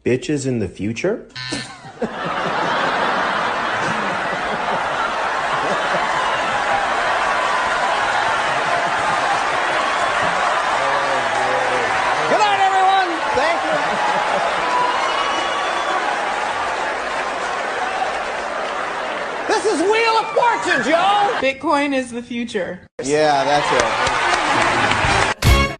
Bitches in the future? This is Wheel of Fortune, Joe! Bitcoin is the future. Yeah, that's it.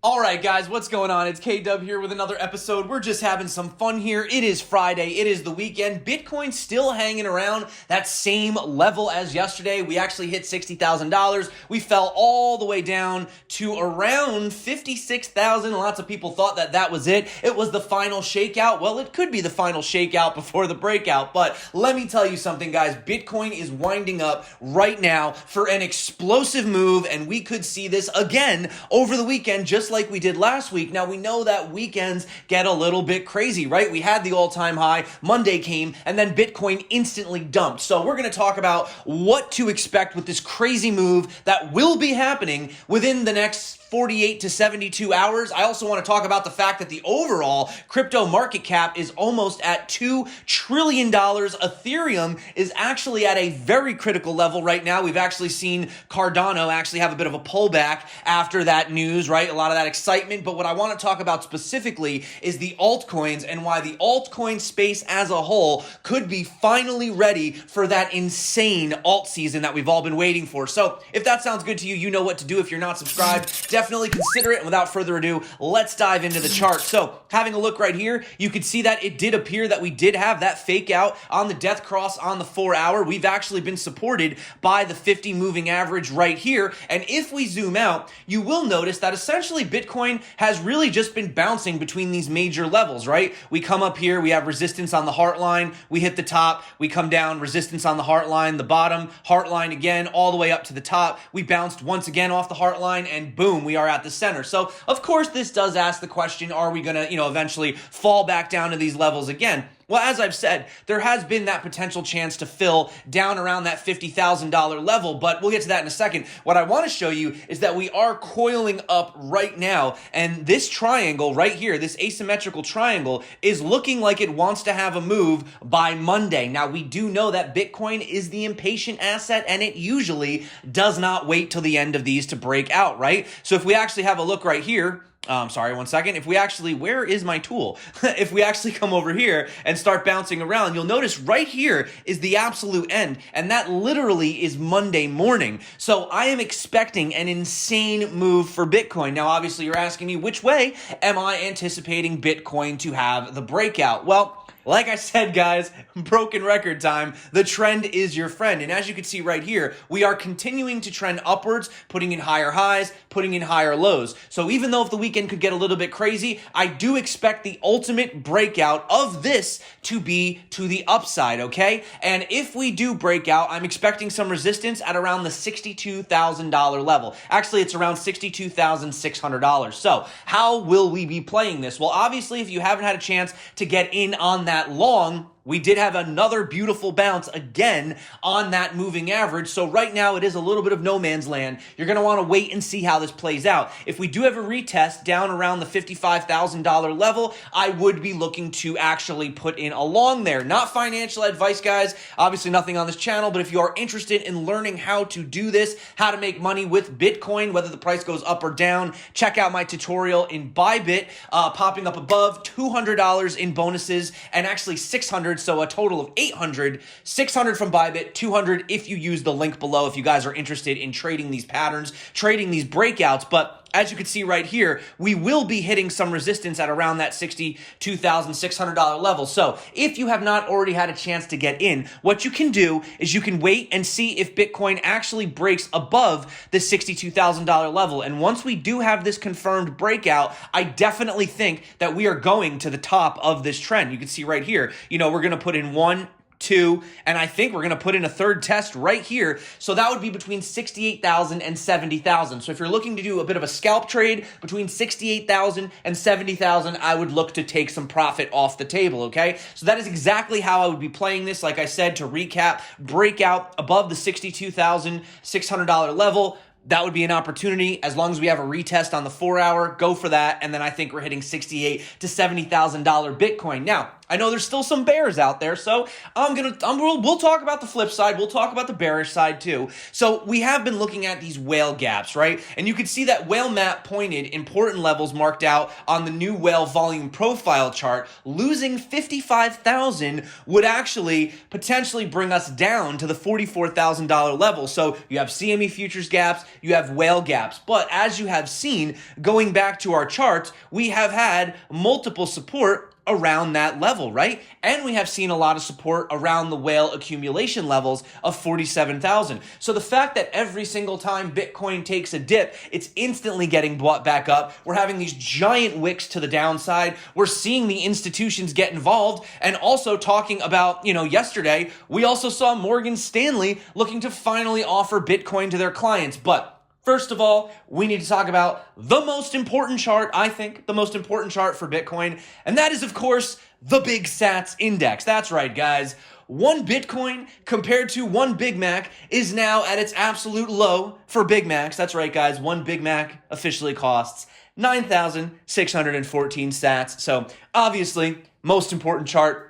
Alright guys, what's going on? It's K-Dub here with another episode. We're just having some fun here. It is Friday, it is the weekend. Bitcoin still hanging around that same level as yesterday. We actually hit $60,000. We fell all the way down to around 56,000. Lots of people thought that that was it. It was the final shakeout. Well, it could be the final shakeout before the breakout, but let me tell you something, guys. Bitcoin is winding up right now for an explosive move, and we could see this again over the weekend, just like we did last week. Now, we know that weekends get a little bit crazy, right? We had the all-time high, Monday came, and then Bitcoin instantly dumped. So we're going to talk about what to expect with this crazy move that will be happening within the next 48 to 72 hours. I also want to talk about the fact that the overall crypto market cap is almost at $2 trillion. Ethereum is actually at a very critical level right now. We've actually seen Cardano actually have a bit of a pullback after that news, right? A lot of that excitement. But what I want to talk about specifically is the altcoins and why the altcoin space as a whole could be finally ready for that insane alt season that we've all been waiting for. So if that sounds good to you, you know what to do. If you're not subscribed, definitely consider it. And without further ado, let's dive into the chart. So having a look right here, you can see that it did appear that we did have that fake out on the death cross on the 4 hour. We've actually been supported by the 50 moving average right here. And if we zoom out, you will notice that essentially Bitcoin has really just been bouncing between these major levels, right? We come up here, we have resistance on the heart line, we hit the top, we come down, resistance on the heart line, the bottom, heart line again, all the way up to the top. We bounced once again off the heart line, and boom, we are at the center. So of course this does ask the question, are we gonna, eventually fall back down to these levels again? Well, as I've said, there has been that potential chance to fill down around that $50,000 level, but we'll get to that in a second. What I want to show you is that we are coiling up right now, and this triangle right here, this asymmetrical triangle, is looking like it wants to have a move by Monday. Now, we do know that Bitcoin is the impatient asset, and it usually does not wait till the end of these to break out, right? So if we actually have a look right here, sorry, one second. If we actually, where is my tool? If we actually come over here and start bouncing around, you'll notice right here is the absolute end, and that literally is Monday morning. So I am expecting an insane move for Bitcoin. Now, obviously, you're asking me, which way am I anticipating Bitcoin to have the breakout? Well, like I said, guys, broken record time, the trend is your friend. And as you can see right here, we are continuing to trend upwards, putting in higher highs, putting in higher lows. So even though if the weekend could get a little bit crazy, I do expect the ultimate breakout of this to be to the upside, okay? And if we do break out, I'm expecting some resistance at around the $62,000 level. Actually, it's around $62,600. So how will we be playing this? Well, obviously, if you haven't had a chance to get in on that long, we did have another beautiful bounce again on that moving average. So right now it is a little bit of no man's land. You're going to want to wait and see how this plays out. If we do have a retest down around the $55,000 level, I would be looking to actually put in a long there. Not financial advice, guys. Obviously nothing on this channel, but if you are interested in learning how to do this, how to make money with Bitcoin, whether the price goes up or down, check out my tutorial in Bybit, popping up above, $200 in bonuses and actually $600. So a total of $800, $600 from Bybit, $200 if you use the link below if you guys are interested in trading these patterns, trading these breakouts. But as you can see right here, we will be hitting some resistance at around that $62,600 level. So if you have not already had a chance to get in, what you can do is you can wait and see if Bitcoin actually breaks above the $62,000 level. And once we do have this confirmed breakout, I definitely think that we are going to the top of this trend. You can see right here, we're going to put in 1, 2, and I think we're going to put in a third test right here. So that would be between 68,000 and 70,000. So if you're looking to do a bit of a scalp trade between 68,000 and 70,000, I would look to take some profit off the table, okay? So that is exactly how I would be playing this. Like I said, to recap, breakout above the $62,600 level. That would be an opportunity. As long as we have a retest on the 4 hour, go for that. And then I think we're hitting $68,000 to $70,000 Bitcoin. Now, I know there's still some bears out there, so we'll talk about the flip side. We'll talk about the bearish side too. So we have been looking at these whale gaps, right? And you can see that whale map pointed important levels marked out on the new whale volume profile chart. Losing 55,000 would actually potentially bring us down to the $44,000 level. So you have CME futures gaps, you have whale gaps. But as you have seen, going back to our charts, we have had multiple support around that level, right? And we have seen a lot of support around the whale accumulation levels of 47,000. So the fact that every single time Bitcoin takes a dip, it's instantly getting bought back up. We're having these giant wicks to the downside. We're seeing the institutions get involved, and also talking about, yesterday, we also saw Morgan Stanley looking to finally offer Bitcoin to their clients. But first of all, we need to talk about the most important chart, I think, the most important chart for Bitcoin, and that is, of course, the Big Sats Index. That's right, guys. One Bitcoin compared to one Big Mac is now at its absolute low for Big Macs. That's right, guys. One Big Mac officially costs 9,614 sats. So, obviously, most important chart.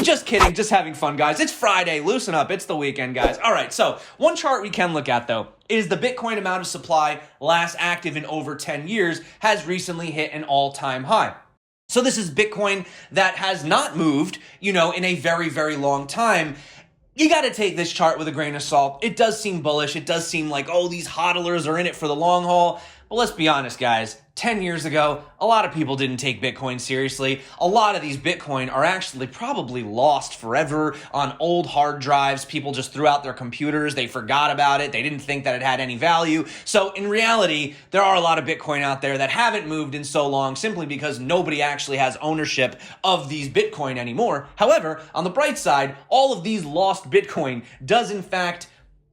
Just kidding, just having fun, guys. It's Friday, loosen up, it's the weekend, guys. All right, so one chart we can look at, though, is the Bitcoin amount of supply last active in over 10 years has recently hit an all-time high. So this is Bitcoin that has not moved, in a very, very long time. You got to take this chart with a grain of salt. It does seem bullish. It does seem like, these hodlers are in it for the long haul. But let's be honest, guys. 10 years ago, a lot of people didn't take Bitcoin seriously. A lot of these Bitcoin are actually probably lost forever on old hard drives. People just threw out their computers. They forgot about it. They didn't think that it had any value. So in reality, there are a lot of Bitcoin out there that haven't moved in so long simply because nobody actually has ownership of these Bitcoin anymore. However, on the bright side, all of these lost Bitcoin does in fact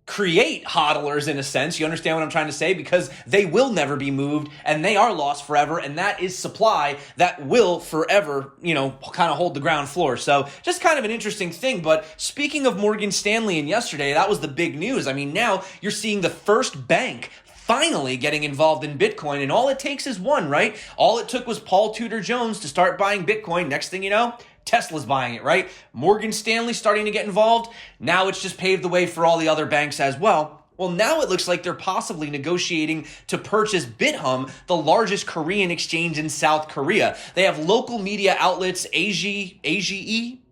create hodlers in a sense. You understand what I'm trying to say? Because they will never be moved and they are lost forever, and that is supply that will forever, kind of hold the ground floor. So just kind of an interesting thing. But speaking of Morgan Stanley and yesterday, that was the big news. I mean, now you're seeing the first bank finally getting involved in Bitcoin, and all it takes is one, right? All it took was Paul Tudor Jones to start buying Bitcoin. Next thing you know, Tesla's buying it, right? Morgan Stanley starting to get involved. Now it's just paved the way for all the other banks as well. Well, now it looks like they're possibly negotiating to purchase Bithumb, the largest Korean exchange in South Korea. They have local media outlets, Asia-E,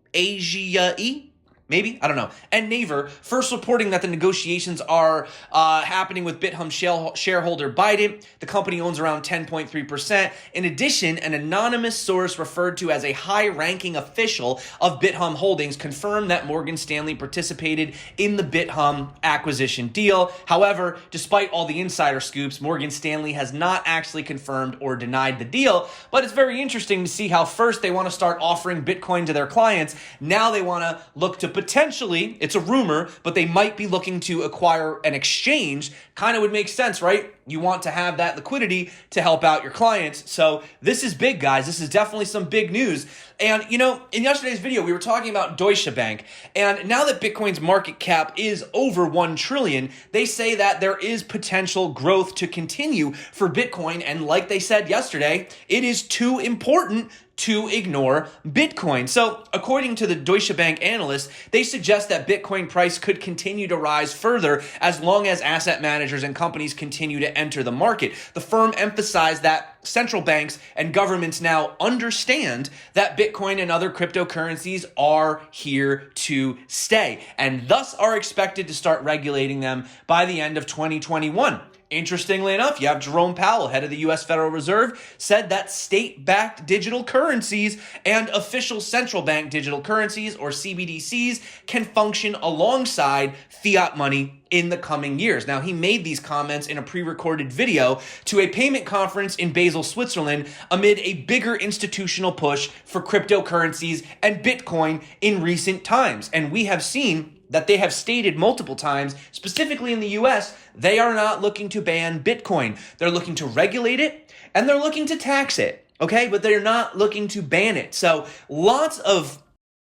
maybe? I don't know. And Naver first reporting that the negotiations are happening with Bithumb shareholder Biden. The company owns around 10.3%. In addition, an anonymous source referred to as a high-ranking official of Bithumb Holdings confirmed that Morgan Stanley participated in the Bithumb acquisition deal. However, despite all the insider scoops, Morgan Stanley has not actually confirmed or denied the deal. But it's very interesting to see how first they want to start offering Bitcoin to their clients. Now they want to look to potentially, it's a rumor, but they might be looking to acquire an exchange. Kind of would make sense, right? You want to have that liquidity to help out your clients. So this is big, guys. This is definitely some big news. And, in yesterday's video, we were talking about Deutsche Bank. And now that Bitcoin's market cap is over 1 trillion, they say that there is potential growth to continue for Bitcoin. And like they said yesterday, it is too important to ignore Bitcoin. So according to the Deutsche Bank analyst, they suggest that Bitcoin price could continue to rise further as long as asset managers and companies continue to enter the market. The firm emphasized that central banks and governments now understand that Bitcoin and other cryptocurrencies are here to stay, and thus are expected to start regulating them by the end of 2021. Interestingly enough, you have Jerome Powell, head of the U.S. Federal Reserve, said that state-backed digital currencies and official central bank digital currencies, or CBDCs, can function alongside fiat money in the coming years. Now, he made these comments in a pre-recorded video to a payment conference in Basel, Switzerland, amid a bigger institutional push for cryptocurrencies and Bitcoin in recent times. And we have seen that they have stated multiple times, specifically in the US, they are not looking to ban Bitcoin. They're looking to regulate it and they're looking to tax it, okay? But they're not looking to ban it. So lots of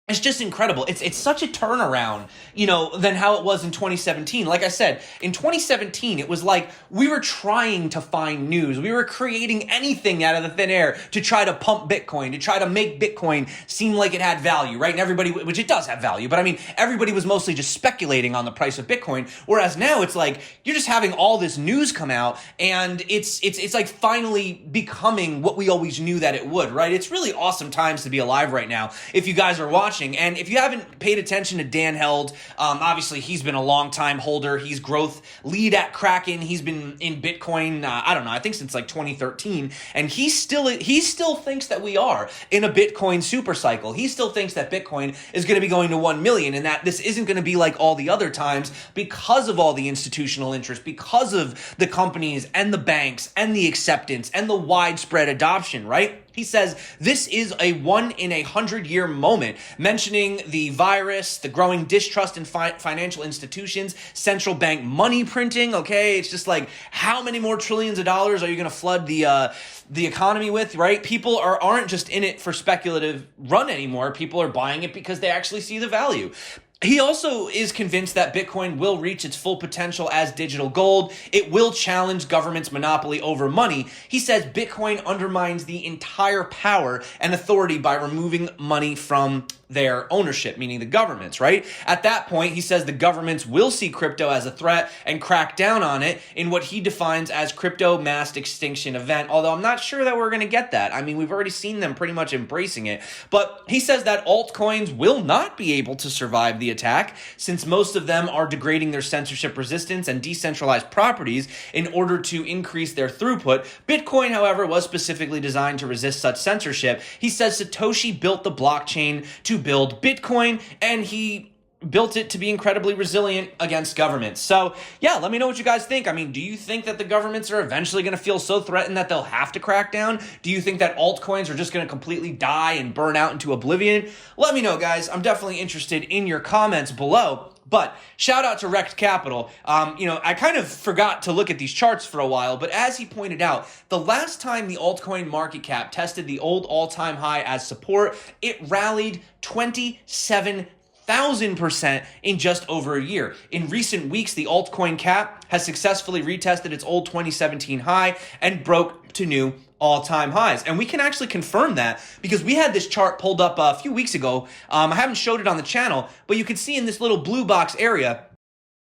It's just incredible. It's such a turnaround, than how it was in 2017. Like I said, in 2017, it was like we were trying to find news. We were creating anything out of the thin air to try to pump Bitcoin, to try to make Bitcoin seem like it had value, right? And everybody, which it does have value, but I mean, everybody was mostly just speculating on the price of Bitcoin. Whereas now it's like you're just having all this news come out, and it's like finally becoming what we always knew that it would, right? It's really awesome times to be alive right now. If you guys are watching. And if you haven't paid attention to Dan Held, obviously he's been a long time holder. He's growth lead at Kraken. He's been in Bitcoin, I don't know, I think since like 2013. And he still thinks that we are in a Bitcoin super cycle. He still thinks that Bitcoin is going to be going to 1 million and that this isn't going to be like all the other times because of all the institutional interest, because of the companies and the banks and the acceptance and the widespread adoption, right? He says this is a 1 in 100-year moment, mentioning the virus, the growing distrust in financial institutions, central bank money printing. Okay, it's just like how many more trillions of dollars are you going to flood the economy with, right? People aren't just in it for speculative run anymore. People are buying it because they actually see the value. He also is convinced that Bitcoin will reach its full potential as digital gold. It will challenge government's monopoly over money. He says Bitcoin undermines the entire power and authority by removing money from their ownership, meaning the governments, right? At that point, he says the governments will see crypto as a threat and crack down on it in what he defines as crypto mass extinction event, although I'm not sure that we're going to get that. I mean, we've already seen them pretty much embracing it, but he says that altcoins will not be able to survive the attack since most of them are degrading their censorship resistance and decentralized properties in order to increase their throughput. Bitcoin, however, was specifically designed to resist such censorship. He says Satoshi built the blockchain to build Bitcoin, and he built it to be incredibly resilient against governments. So yeah, let me know what you guys think. I mean, do you think that the governments are eventually going to feel so threatened that they'll have to crack down? Do you think that altcoins are just going to completely die and burn out into oblivion? Let me know, guys. I'm definitely interested in your comments below. But shout out to Wrecked Capital. I kind of forgot to look at these charts for a while, but as he pointed out, the last time the altcoin market cap tested the old all-time high as support, it rallied 27,000% in just over a year. In recent weeks, the altcoin cap has successfully retested its old 2017 high and broke to new all-time highs. And we can actually confirm that because we had this chart pulled up a few weeks ago. I haven't showed it on the channel, but you can see in this little blue box area,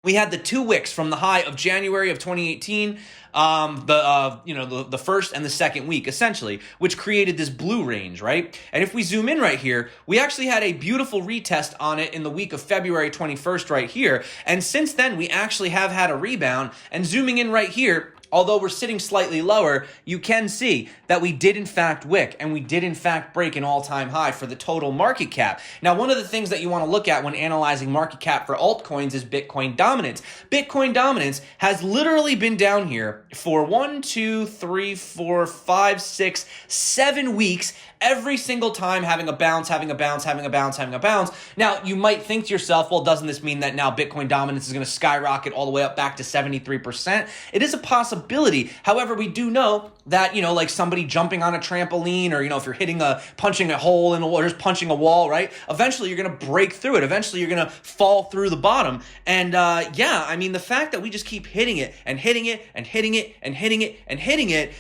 we had the two wicks from the high of January of 2018, the first and the second week, essentially, which created this blue range, right? And if we zoom in right here, we actually had a beautiful retest on it in the week of February 21st right here. And since then, we actually have had a rebound. And zooming in right here, although we're sitting slightly lower, you can see that we did in fact wick and we did in fact break an all-time high for the total market cap. Now, one of the things that you want to look at when analyzing market cap for altcoins is Bitcoin dominance. Bitcoin dominance has literally been down here for 1, 2, 3, 4, 5, 6, 7 weeks, every single time having a bounce, having a bounce, having a bounce, having a bounce. Now, you might think to yourself, well, doesn't this mean that now Bitcoin dominance is going to skyrocket all the way up back to 73%? It is a possibility. However, we do know that, like somebody jumping on a trampoline or, if you're punching a hole in the wall, or just punching a wall, right? Eventually, you're going to break through it. Eventually, you're going to fall through the bottom. And the fact that we just keep hitting it and hitting it and hitting it and hitting it and hitting it,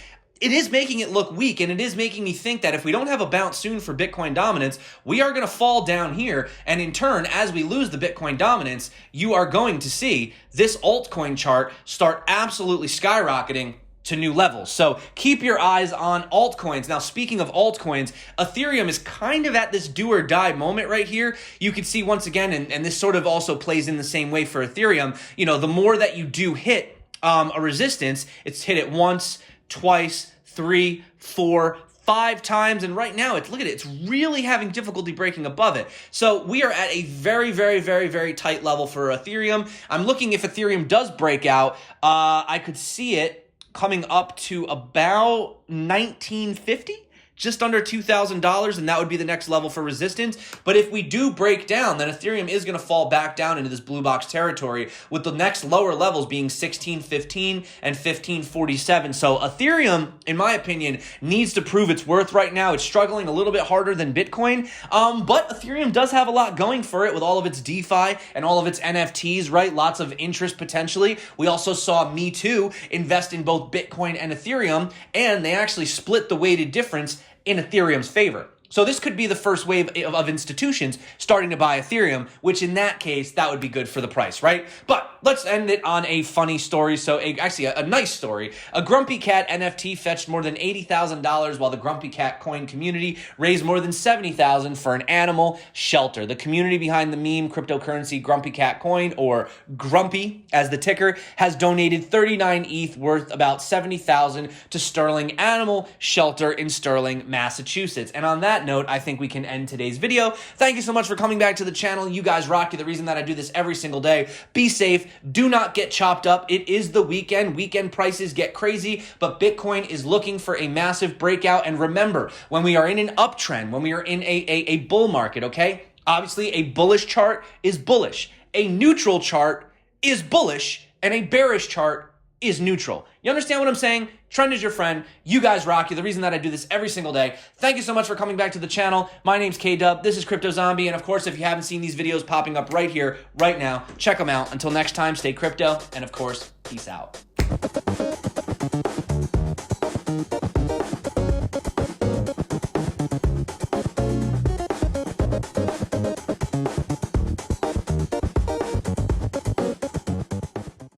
it is making it look weak, and it is making me think that if we don't have a bounce soon for Bitcoin dominance, we are going to fall down here, and in turn, as we lose the Bitcoin dominance, you are going to see this altcoin chart start absolutely skyrocketing to new levels. So keep your eyes on altcoins. Now, speaking of altcoins, Ethereum is kind of at this do or die moment right here. You can see once again, and this sort of also plays in the same way for Ethereum, the more that you do hit a resistance, it's hit it once, twice, 3, 4, 5 times, and right now look at it, it's really having difficulty breaking above it. So we are at a very, very, very, very tight level for Ethereum. I'm looking if Ethereum does break out, I could see it coming up to about 1950 just under $2,000, and that would be the next level for resistance. But if we do break down, then Ethereum is going to fall back down into this blue box territory, with the next lower levels being 1615 and 1547. So Ethereum, in my opinion, needs to prove its worth right now. It's struggling a little bit harder than Bitcoin, but Ethereum does have a lot going for it with all of its DeFi and all of its NFTs, right? Lots of interest potentially. We also saw Me Too invest in both Bitcoin and Ethereum, and they actually split the weighted difference in Ethereum's favor. So this could be the first wave of institutions starting to buy Ethereum, which in that case, that would be good for the price, right? But let's end it on a funny story. So actually a nice story. A Grumpy Cat NFT fetched more than $80,000 while the Grumpy Cat coin community raised more than $70,000 for an animal shelter. The community behind the meme cryptocurrency Grumpy Cat coin, or Grumpy as the ticker, has donated 39 ETH worth about $70,000 to Sterling Animal Shelter in Sterling, Massachusetts. And on that note, I think we can end today's video. Thank you so much for coming back to the channel. You guys rock. You're the reason that I do this every single day. Be safe. Do not get chopped up. It is the weekend. Weekend prices get crazy, but Bitcoin is looking for a massive breakout. And remember, when we are in an uptrend, when we are in a bull market, okay? Obviously, a bullish chart is bullish. A neutral chart is bullish, and a bearish chart is neutral. You understand what I'm saying? Trend is your friend. You guys rock. You're the reason that I do this every single day. Thank you so much for coming back to the channel. My name's K-Dub. This is CryptoZombie. And of course, if you haven't seen these videos popping up right here, right now, check them out. Until next time, stay crypto. And of course, peace out.